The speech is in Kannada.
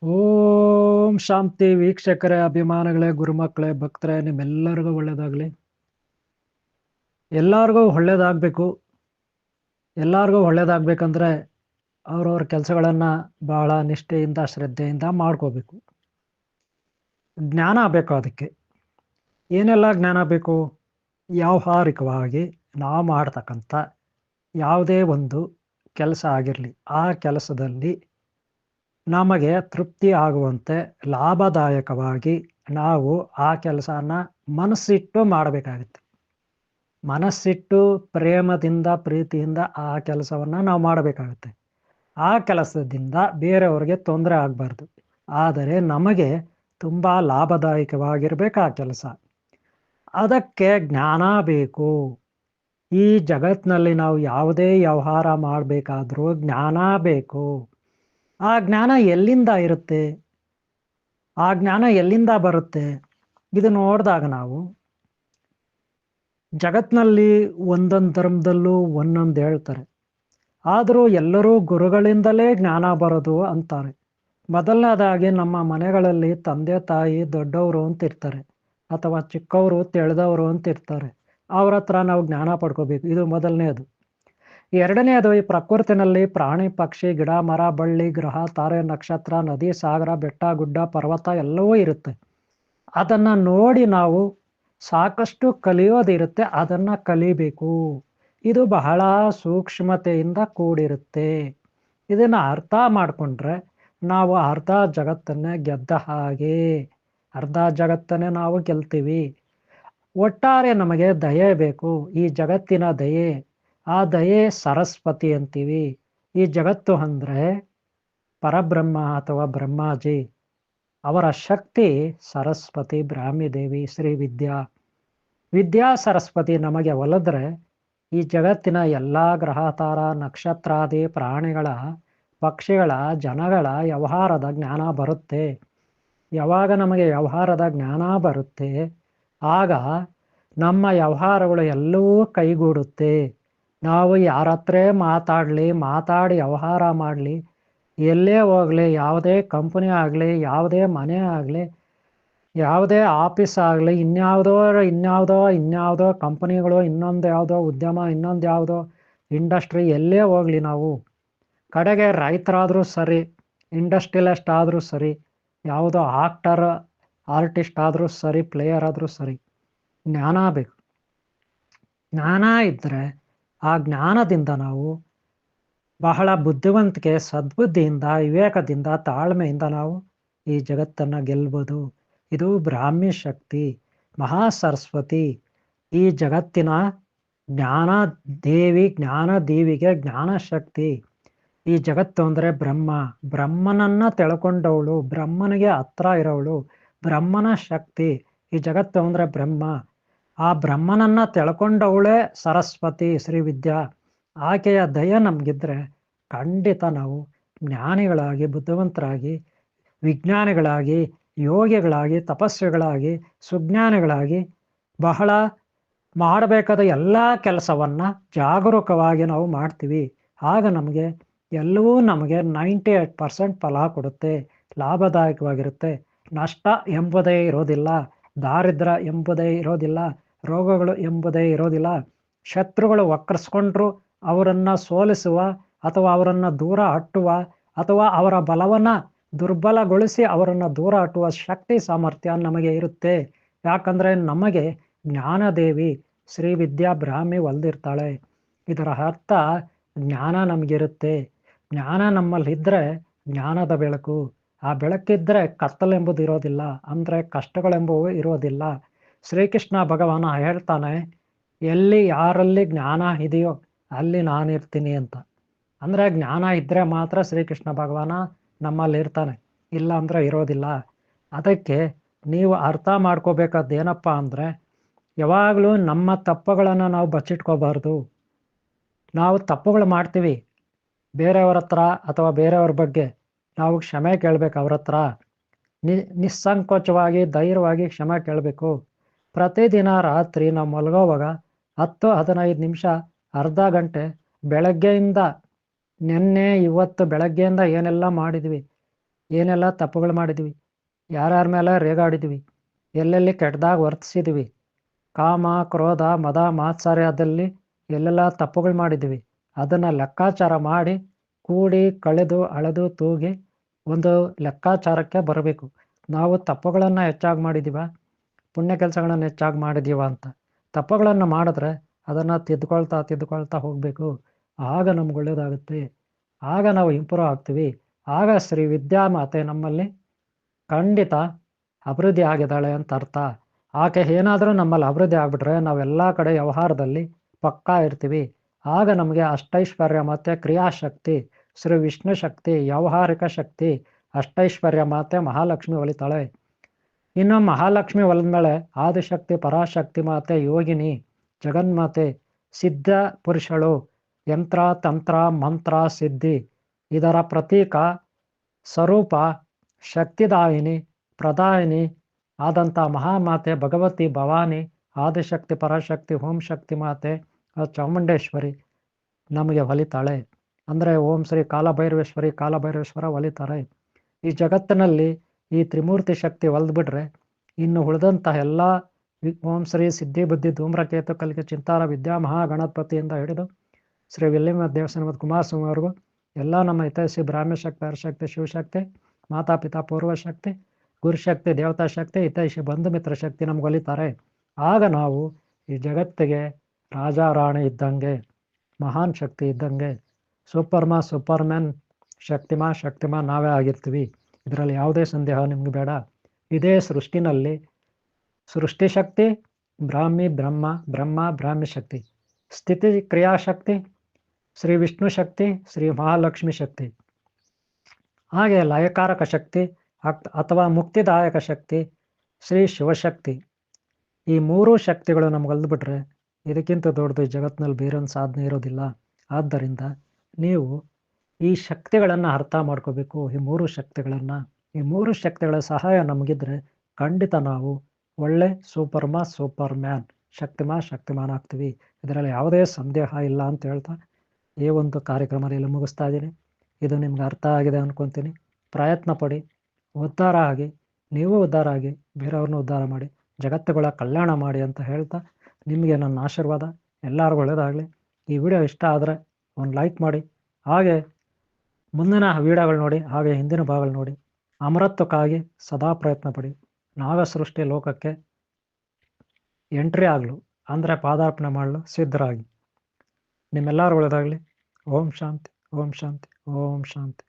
ಓಂ ಶಾಂತಿ ವೀಕ್ಷಕರೇ, ಅಭಿಮಾನಿಗಳೇ, ಗುರುಮಕ್ಕಳೇ, ಭಕ್ತರೇ, ನಿಮ್ಮೆಲ್ಲರಿಗೂ ಒಳ್ಳೇದಾಗ್ಲಿ. ಎಲ್ಲರಿಗೂ ಒಳ್ಳೇದಾಗಬೇಕು. ಎಲ್ಲರಿಗೂ ಒಳ್ಳೇದಾಗಬೇಕಂದ್ರೆ ಅವ್ರವ್ರ ಕೆಲಸಗಳನ್ನು ಬಹಳ ನಿಷ್ಠೆಯಿಂದ ಶ್ರದ್ಧೆಯಿಂದ ಮಾಡ್ಕೋಬೇಕು. ಜ್ಞಾನ ಬೇಕು. ಅದಕ್ಕೆ ಏನೆಲ್ಲ ಜ್ಞಾನ ಬೇಕು? ವ್ಯಾವಹಾರಿಕವಾಗಿ ನಾವು ಮಾಡ್ತಕ್ಕಂಥ ಯಾವುದೇ ಒಂದು ಕೆಲಸ ಆಗಿರಲಿ, ಆ ಕೆಲಸದಲ್ಲಿ ನಮಗೆ ತೃಪ್ತಿ ಆಗುವಂತೆ ಲಾಭದಾಯಕವಾಗಿ ನಾವು ಆ ಕೆಲಸನ ಮನಸ್ಸಿಟ್ಟು ಮಾಡಬೇಕಾಗುತ್ತೆ. ಮನಸ್ಸಿಟ್ಟು ಪ್ರೇಮದಿಂದ ಪ್ರೀತಿಯಿಂದ ಆ ಕೆಲಸವನ್ನು ನಾವು ಮಾಡಬೇಕಾಗುತ್ತೆ. ಆ ಕೆಲಸದಿಂದ ಬೇರೆಯವ್ರಿಗೆ ತೊಂದರೆ ಆಗಬಾರ್ದು, ಆದರೆ ನಮಗೆ ತುಂಬ ಲಾಭದಾಯಕವಾಗಿರ್ಬೇಕು ಆ ಕೆಲಸ. ಅದಕ್ಕೆ ಜ್ಞಾನ ಬೇಕು. ಈ ಜಗತ್ತಿನಲ್ಲಿ ನಾವು ಯಾವುದೇ ವ್ಯವಹಾರ ಮಾಡಬೇಕಾದ್ರೂ ಜ್ಞಾನ ಬೇಕು. ಆ ಜ್ಞಾನ ಎಲ್ಲಿಂದ ಇರುತ್ತೆ? ಆ ಜ್ಞಾನ ಎಲ್ಲಿಂದ ಬರುತ್ತೆ? ಇದು ನೋಡಿದಾಗ ನಾವು ಜಗತ್ತಿನಲ್ಲಿ ಒಂದೊಂದು ಧರ್ಮದಲ್ಲೂ ಒಂದೊಂದು ಹೇಳ್ತಾರೆ, ಆದರೂ ಎಲ್ಲರೂ ಗುರುಗಳಿಂದಲೇ ಜ್ಞಾನ ಬರೋದು ಅಂತಾರೆ. ಮೊದಲನೇದಾಗಿ ನಮ್ಮ ಮನೆಗಳಲ್ಲಿ ತಂದೆ ತಾಯಿ ದೊಡ್ಡವರು ಅಂತ ಇರ್ತಾರೆ, ಅಥವಾ ಚಿಕ್ಕವರು ತಿಳಿದವರು ಅಂತ ಇರ್ತಾರೆ. ಅವ್ರ ಹತ್ರ ನಾವು ಜ್ಞಾನ ಪಡ್ಕೋಬೇಕು. ಇದು ಮೊದಲನೇದು. ಎರಡನೇದು, ಈ ಪ್ರಕೃತಿನಲ್ಲಿ ಪ್ರಾಣಿ ಪಕ್ಷಿ ಗಿಡ ಮರ ಬಳ್ಳಿ ಗ್ರಹ ತಾರೆ ನಕ್ಷತ್ರ ನದಿ ಸಾಗರ ಬೆಟ್ಟ ಗುಡ್ಡ ಪರ್ವತ ಎಲ್ಲವೂ ಇರುತ್ತೆ. ಅದನ್ನು ನೋಡಿ ನಾವು ಸಾಕಷ್ಟು ಕಲಿಯೋದಿರುತ್ತೆ, ಅದನ್ನು ಕಲಿಬೇಕು. ಇದು ಬಹಳ ಸೂಕ್ಷ್ಮತೆಯಿಂದ ಕೂಡಿರುತ್ತೆ. ಇದನ್ನು ಅರ್ಥ ಮಾಡಿಕೊಂಡ್ರೆ ನಾವು ಅರ್ಧ ಜಗತ್ತನ್ನೇ ಗೆದ್ದ ಹಾಗೆ. ಅರ್ಧ ಜಗತ್ತನ್ನೇ ನಾವು ಗೆಲ್ತೀವಿ. ಒಟ್ಟಾರೆ ನಮಗೆ ದಯೆ ಬೇಕು, ಈ ಜಗತ್ತಿನ ದಯೆ. ಆ ದಯೆ ಸರಸ್ವತಿ ಅಂತೀವಿ. ಈ ಜಗತ್ತು ಅಂದರೆ ಪರಬ್ರಹ್ಮ ಅಥವಾ ಬ್ರಹ್ಮಾಜಿ, ಅವರ ಶಕ್ತಿ ಸರಸ್ವತಿ ಬ್ರಾಹ್ಮಿ ದೇವಿ ಶ್ರೀ ವಿದ್ಯಾ ಸರಸ್ವತಿ ನಮಗೆ ಒಲಿದ್ರೆ ಈ ಜಗತ್ತಿನ ಎಲ್ಲ ಗ್ರಹ ತಾರ ನಕ್ಷತ್ರಾದಿ ಪ್ರಾಣಿಗಳ ಪಕ್ಷಿಗಳ ಜನಗಳ ವ್ಯವಹಾರದ ಜ್ಞಾನ ಬರುತ್ತೆ. ಯಾವಾಗ ನಮಗೆ ವ್ಯವಹಾರದ ಜ್ಞಾನ ಬರುತ್ತೆ, ಆಗ ನಮ್ಮ ವ್ಯವಹಾರಗಳು ಎಲ್ಲವೂ ಕೈಗೂಡುತ್ತೆ. ನಾವು ಯಾರ ಹತ್ರ ಮಾತಾಡಿ ವ್ಯವಹಾರ ಮಾಡಲಿ, ಎಲ್ಲೇ ಹೋಗಲಿ, ಯಾವುದೇ ಕಂಪನಿ ಆಗಲಿ, ಯಾವುದೇ ಮನೆ ಆಗಲಿ, ಯಾವುದೇ ಆಫೀಸ್ ಆಗಲಿ, ಇನ್ಯಾವುದೋ ಕಂಪನಿಗಳು, ಇನ್ನೊಂದು ಯಾವುದೋ ಉದ್ಯಮ, ಇನ್ನೊಂದು ಯಾವುದೋ ಇಂಡಸ್ಟ್ರಿ, ಎಲ್ಲೇ ಹೋಗಲಿ ನಾವು ಕಡೆಗೆ ರೈತರಾದರೂ ಸರಿ, ಇಂಡಸ್ಟ್ರಿಯಲಿಸ್ಟ್ ಆದರೂ ಸರಿ, ಯಾವುದೋ ಆರ್ಟಿಸ್ಟ್ ಆದರೂ ಸರಿ, ಪ್ಲೇಯರ್ ಆದರೂ ಸರಿ, ಜ್ಞಾನ ಬೇಕು. ಜ್ಞಾನ ಇದ್ದರೆ ಆ ಜ್ಞಾನದಿಂದ ನಾವು ಬಹಳ ಬುದ್ಧಿವಂತಿಕೆ, ಸದ್ಬುದ್ಧಿಯಿಂದ, ವಿವೇಕದಿಂದ, ತಾಳ್ಮೆಯಿಂದ ನಾವು ಈ ಜಗತ್ತನ್ನು ಗೆಲ್ಬೋದು. ಇದು ಬ್ರಾಹ್ಮಿ ಶಕ್ತಿ, ಮಹಾ ಸರಸ್ವತಿ, ಈ ಜಗತ್ತಿನ ಜ್ಞಾನ ದೇವಿಗೆ ಜ್ಞಾನ ಶಕ್ತಿ. ಈ ಜಗತ್ತು ಅಂದರೆ ಬ್ರಹ್ಮನನ್ನ ತಿಳ್ಕೊಂಡವಳು, ಬ್ರಹ್ಮನಿಗೆ ಹತ್ರ ಇರೋವಳು, ಬ್ರಹ್ಮನ ಶಕ್ತಿ. ಈ ಜಗತ್ತು ಅಂದರೆ ಬ್ರಹ್ಮ. ಆ ಬ್ರಹ್ಮನನ್ನ ತಿಳ್ಕೊಂಡವಳೇ ಸರಸ್ವತಿ ಶ್ರೀ ವಿದ್ಯಾ. ಆಕೆಯ ದಯ ನಮಗಿದ್ರೆ ಖಂಡಿತ ನಾವು ಜ್ಞಾನಿಗಳಾಗಿ, ಬುದ್ಧಿವಂತರಾಗಿ, ವಿಜ್ಞಾನಿಗಳಾಗಿ, ಯೋಗಿಗಳಾಗಿ, ತಪಸ್ವಿಗಳಾಗಿ, ಸುಜ್ಞಾನಿಗಳಾಗಿ ಬಹಳ ಮಾಡಬೇಕಾದ ಎಲ್ಲ ಕೆಲಸವನ್ನು ಜಾಗರೂಕವಾಗಿ ನಾವು ಮಾಡ್ತೀವಿ. ಆಗ ನಮಗೆ ಎಲ್ಲವೂ ನಮಗೆ 98% ಫಲ ಕೊಡುತ್ತೆ, ಲಾಭದಾಯಕವಾಗಿರುತ್ತೆ. ನಷ್ಟ ಎಂಬುದೇ ಇರೋದಿಲ್ಲ, ದಾರಿದ್ರ್ಯ ಎಂಬುದೇ ಇರೋದಿಲ್ಲ, ರೋಗಗಳು ಎಂಬುದೇ ಇರೋದಿಲ್ಲ. ಶತ್ರುಗಳು ವಕ್ರಿಸ್ಕೊಂಡ್ರು ಅವರನ್ನು ಸೋಲಿಸುವ ಅಥವಾ ಅವರನ್ನು ದೂರ ಹಟ್ಟುವ ಅಥವಾ ಅವರ ಬಲವನ್ನು ದುರ್ಬಲಗೊಳಿಸಿ ಅವರನ್ನು ದೂರ ಹಟ್ಟುವ ಶಕ್ತಿ ಸಾಮರ್ಥ್ಯ ನಮಗೆ ಇರುತ್ತೆ. ಯಾಕಂದರೆ ನಮಗೆ ಜ್ಞಾನದೇವಿ ಶ್ರೀ ವಿದ್ಯಾ ಬ್ರಾಹ್ಮಿ ಒಲ್ದಿರ್ತಾಳೆ. ಇದರ ಅರ್ಥ ಜ್ಞಾನ ನಮಗಿರುತ್ತೆ. ಜ್ಞಾನ ನಮ್ಮಲ್ಲಿದ್ದರೆ ಜ್ಞಾನದ ಬೆಳಕು. ಆ ಬೆಳಕಿದ್ರೆ ಕತ್ತಲೆಂಬುದು ಇರೋದಿಲ್ಲ, ಅಂದರೆ ಕಷ್ಟಗಳೆಂಬುವು ಇರೋದಿಲ್ಲ. ಶ್ರೀಕೃಷ್ಣ ಭಗವಾನ ಹೇಳ್ತಾನೆ, ಎಲ್ಲಿ ಯಾರಲ್ಲಿ ಜ್ಞಾನ ಇದೆಯೋ ಅಲ್ಲಿ ನಾನಿರ್ತೀನಿ ಅಂತ. ಅಂದರೆ ಜ್ಞಾನ ಇದ್ದರೆ ಮಾತ್ರ ಶ್ರೀಕೃಷ್ಣ ಭಗವಾನ ನಮ್ಮಲ್ಲಿ ಇರ್ತಾನೆ, ಇಲ್ಲ ಅಂದರೆ ಇರೋದಿಲ್ಲ. ಅದಕ್ಕೆ ನೀವು ಅರ್ಥ ಮಾಡ್ಕೋಬೇಕಾದ್ದು ಏನಪ್ಪ ಅಂದರೆ, ಯಾವಾಗಲೂ ನಮ್ಮ ತಪ್ಪುಗಳನ್ನು ನಾವು ಬಚ್ಚಿಟ್ಕೋಬಾರ್ದು. ನಾವು ತಪ್ಪುಗಳು ಮಾಡ್ತೀವಿ, ಬೇರೆಯವ್ರ ಹತ್ರ ಅಥವಾ ಬೇರೆಯವ್ರ ಬಗ್ಗೆ ನಾವು ಕ್ಷಮೆ ಕೇಳಬೇಕು. ಅವ್ರ ಹತ್ರ ನಿಸ್ಸಂಕೋಚವಾಗಿ ಧೈರ್ಯವಾಗಿ ಕ್ಷಮೆ ಕೇಳಬೇಕು. ಪ್ರತಿದಿನ ರಾತ್ರಿ ನಾವು ಮಲಗೋವಾಗ 10-15 ನಿಮಿಷ, ಅರ್ಧ ಗಂಟೆ ಬೆಳಗ್ಗೆಯಿಂದ, ಇವತ್ತು ಬೆಳಗ್ಗೆಯಿಂದ ಏನೆಲ್ಲ ಮಾಡಿದ್ವಿ, ಏನೆಲ್ಲ ತಪ್ಪುಗಳು ಮಾಡಿದ್ವಿ, ಯಾರ್ಯಾರ ಮೇಲೆ ರೇಗಾಡಿದ್ವಿ, ಎಲ್ಲೆಲ್ಲಿ ಕೆಟ್ಟದಾಗ ವರ್ತಿಸಿದ್ವಿ, ಕಾಮ ಕ್ರೋಧ ಮದ ಮಾತ್ಸರ್ಯದಲ್ಲಿ ಎಲ್ಲೆಲ್ಲ ತಪ್ಪುಗಳು ಮಾಡಿದ್ವಿ, ಅದನ್ನು ಲೆಕ್ಕಾಚಾರ ಮಾಡಿ ಕೂಡಿ ಕಳೆದು ಅಳೆದು ತೂಗಿ ಒಂದು ಲೆಕ್ಕಾಚಾರಕ್ಕೆ ಬರಬೇಕು. ನಾವು ತಪ್ಪುಗಳನ್ನು ಹೆಚ್ಚಾಗಿ ಮಾಡಿದ್ದೀವ, ಪುಣ್ಯ ಕೆಲಸಗಳನ್ನು ಹೆಚ್ಚಾಗಿ ಮಾಡಿದ್ದೀವ ಅಂತ. ತಪ್ಪುಗಳನ್ನು ಮಾಡಿದ್ರೆ ಅದನ್ನು ತಿದ್ದುಕೊಳ್ತಾ ಹೋಗಬೇಕು. ಆಗ ನಮ್ಗೆ ಒಳ್ಳೇದಾಗುತ್ತೆ, ಆಗ ನಾವು ಇಂಪ್ರೂವ್ ಆಗ್ತೀವಿ. ಆಗ ಶ್ರೀ ವಿದ್ಯಾಮಾತೆ ನಮ್ಮಲ್ಲಿ ಖಂಡಿತ ಅಭಿವೃದ್ಧಿ ಆಗಿದ್ದಾಳೆ ಅಂತ ಅರ್ಥ. ಆಕೆ ಏನಾದರೂ ನಮ್ಮಲ್ಲಿ ಅಭಿವೃದ್ಧಿ ಆಗಿಬಿಟ್ರೆ ನಾವೆಲ್ಲ ಕಡೆ ವ್ಯವಹಾರದಲ್ಲಿ ಪಕ್ಕಾ ಇರ್ತೀವಿ. ಆಗ ನಮಗೆ ಅಷ್ಟೈಶ್ವರ್ಯ ಮತ್ತು ಕ್ರಿಯಾಶಕ್ತಿ, ಶ್ರೀ ವಿಷ್ಣು ಶಕ್ತಿ, ವ್ಯಾವಹಾರಿಕ ಶಕ್ತಿ, ಅಷ್ಟೈಶ್ವರ್ಯ ಮಾತೆ ಮಹಾಲಕ್ಷ್ಮಿ ಒಲಿತಾಳೆ. ಇನ್ನು ಮಹಾಲಕ್ಷ್ಮಿ ಒಲಿದ್ಮೇಲೆ ಆದಿಶಕ್ತಿ, ಪರಾಶಕ್ತಿ ಮಾತೆ, ಯೋಗಿನಿ, ಜಗನ್ಮಾತೆ, ಸಿದ್ಧ ಪುರುಷಳು, ಯಂತ್ರ ತಂತ್ರ ಮಂತ್ರ ಸಿದ್ಧಿ ಇದರ ಪ್ರತೀಕ ಸ್ವರೂಪ ಶಕ್ತಿದಾಯಿನಿ ಪ್ರದಾಯಿನಿ ಆದಂಥ ಮಹಾಮಾತೆ ಭಗವತಿ ಭವಾನಿ, ಆದಿಶಕ್ತಿ, ಪರಾಶಕ್ತಿ, ಓಂ ಶಕ್ತಿ ಮಾತೆ ಚಾಮುಂಡೇಶ್ವರಿ ನಮಗೆ ಒಲಿತಾಳೆ. ಅಂದರೆ ಓಂ ಶ್ರೀ ಕಾಲಭೈರವೇಶ್ವರ ಒಲಿತಾರೆ. ಈ ಜಗತ್ತಿನಲ್ಲಿ ಈ ತ್ರಿಮೂರ್ತಿ ಶಕ್ತಿ ಒಲಿದ್ಬಿಟ್ರೆ ಇನ್ನು ಉಳಿದಂತಹ ಎಲ್ಲ ಓಂ ಶ್ರೀ ಸಿದ್ಧಿ ಬುದ್ಧಿ ಧೂಮ್ರಕೇತು ಕಲಿಕೆ ಚಿಂತಾರ ವಿದ್ಯಾ ಮಹಾಗಣಪತಿಯಿಂದ ಹಿಡಿದು ಶ್ರೀ ವಿಲ್ಲಿಮ ದೇವಸ್ಥಾನ ಮತ್ತು ಕುಮಾರಸ್ವಾಮಿವರೆಗೂ ಎಲ್ಲ ನಮ್ಮ ಹಿತೈಷಿ ಬ್ರಾಹ್ಮಶಕ್ತಿ, ಹರಶಕ್ತಿ, ಶಿವಶಕ್ತಿ, ಮಾತಾಪಿತಾ ಪೂರ್ವಶಕ್ತಿ, ಗುರುಶಕ್ತಿ, ದೇವತಾ ಶಕ್ತಿ, ಹಿತೈಷಿ ಬಂಧು ಮಿತ್ರ ಶಕ್ತಿ ನಮ್ಗೆ ಒಲಿತಾರೆ. ಆಗ ನಾವು ಈ ಜಗತ್ತಿಗೆ ರಾಜ ರಾಣಿ ಇದ್ದಂಗೆ, ಮಹಾನ್ ಶಕ್ತಿ ಇದ್ದಂಗೆ, ಸೂಪರ್ಮ್ಯಾನ್, ಶಕ್ತಿಮಾನ್ ನಾವೇ ಆಗಿರ್ತೀವಿ. ಇದರಲ್ಲಿ ಯಾವುದೇ ಸಂದೇಹ ನಿಮ್ಗೆ ಬೇಡ. ಇದೇ ಸೃಷ್ಟಿನಲ್ಲಿ ಸೃಷ್ಟಿಶಕ್ತಿ ಬ್ರಹ್ಮ ಶಕ್ತಿ, ಸ್ಥಿತಿ ಕ್ರಿಯಾಶಕ್ತಿ ಶ್ರೀ ವಿಷ್ಣು ಶಕ್ತಿ, ಶ್ರೀ ಮಹಾಲಕ್ಷ್ಮಿ ಶಕ್ತಿ, ಹಾಗೆ ಲಯಕಾರಕ ಶಕ್ತಿ ಅಥವಾ ಮುಕ್ತಿದಾಯಕ ಶಕ್ತಿ ಶ್ರೀ ಶಿವಶಕ್ತಿ. ಈ ಮೂರೂ ಶಕ್ತಿಗಳು ನಮ್ಗೆ ಒಲ್ದ್ಬಿಟ್ರೆ ಇದಕ್ಕಿಂತ ದೊಡ್ಡದು ಜಗತ್ತಿನಲ್ಲಿ ಬೇರೊಂದು ಸಾಧನೆ ಇರೋದಿಲ್ಲ. ಆದ್ದರಿಂದ ನೀವು ಈ ಶಕ್ತಿಗಳನ್ನು ಅರ್ಥ ಮಾಡ್ಕೋಬೇಕು. ಈ ಮೂರು ಶಕ್ತಿಗಳ ಸಹಾಯ ನಮಗಿದ್ರೆ ಖಂಡಿತ ನಾವು ಒಳ್ಳೆ ಸೂಪರ್ಮ್ಯಾನ್, ಶಕ್ತಿಮಾನ್ ಆಗ್ತೀವಿ. ಇದರಲ್ಲಿ ಯಾವುದೇ ಸಂದೇಹ ಇಲ್ಲ ಅಂತ ಹೇಳ್ತಾ ಈ ಒಂದು ಕಾರ್ಯಕ್ರಮದಲ್ಲಿ ಮುಗಿಸ್ತಾ ಇದ್ದೀನಿ. ಇದು ನಿಮ್ಗೆ ಅರ್ಥ ಆಗಿದೆ ಅನ್ಕೊತೀನಿ. ಪ್ರಯತ್ನ ಪಡಿ, ಉದ್ಧಾರ ಆಗಿ, ನೀವು ಉದ್ಧಾರ ಆಗಿ ಬೇರೆಯವ್ರನ್ನೂ ಉದ್ಧಾರ ಮಾಡಿ, ಜಗತ್ತುಗಳ ಕಲ್ಯಾಣ ಮಾಡಿ ಅಂತ ಹೇಳ್ತಾ ನಿಮಗೆ ನನ್ನ ಆಶೀರ್ವಾದ. ಎಲ್ಲರಿಗೂ ಒಳ್ಳೆಯದಾಗಲಿ. ಈ ವಿಡಿಯೋ ಇಷ್ಟ ಆದರೆ ಒಂದು ಲೈಕ್ ಮಾಡಿ, ಹಾಗೆ ಮುಂದಿನ ವಿಡಿಯೋಗಳು ನೋಡಿ, ಹಾಗೆ ಹಿಂದಿನ ಭಾಗಗಳು ನೋಡಿ. ಅಮರತ್ವಕ್ಕಾಗಿ ಸದಾ ಪ್ರಯತ್ನ ಪಡಿ. ನಾಗಸೃಷ್ಟಿ ಲೋಕಕ್ಕೆ ಎಂಟ್ರಿ ಆಗಲು ಅಂದರೆ ಪಾದಾರ್ಪಣೆ ಮಾಡಲು ಸಿದ್ಧರಾಗಿ. ನಿಮ್ಮೆಲ್ಲರೂ ಒಳ್ಳೆಯದಾಗಲಿ. ಓಂ ಶಾಂತಿ, ಓಂ ಶಾಂತಿ, ಓಂ ಶಾಂತಿ.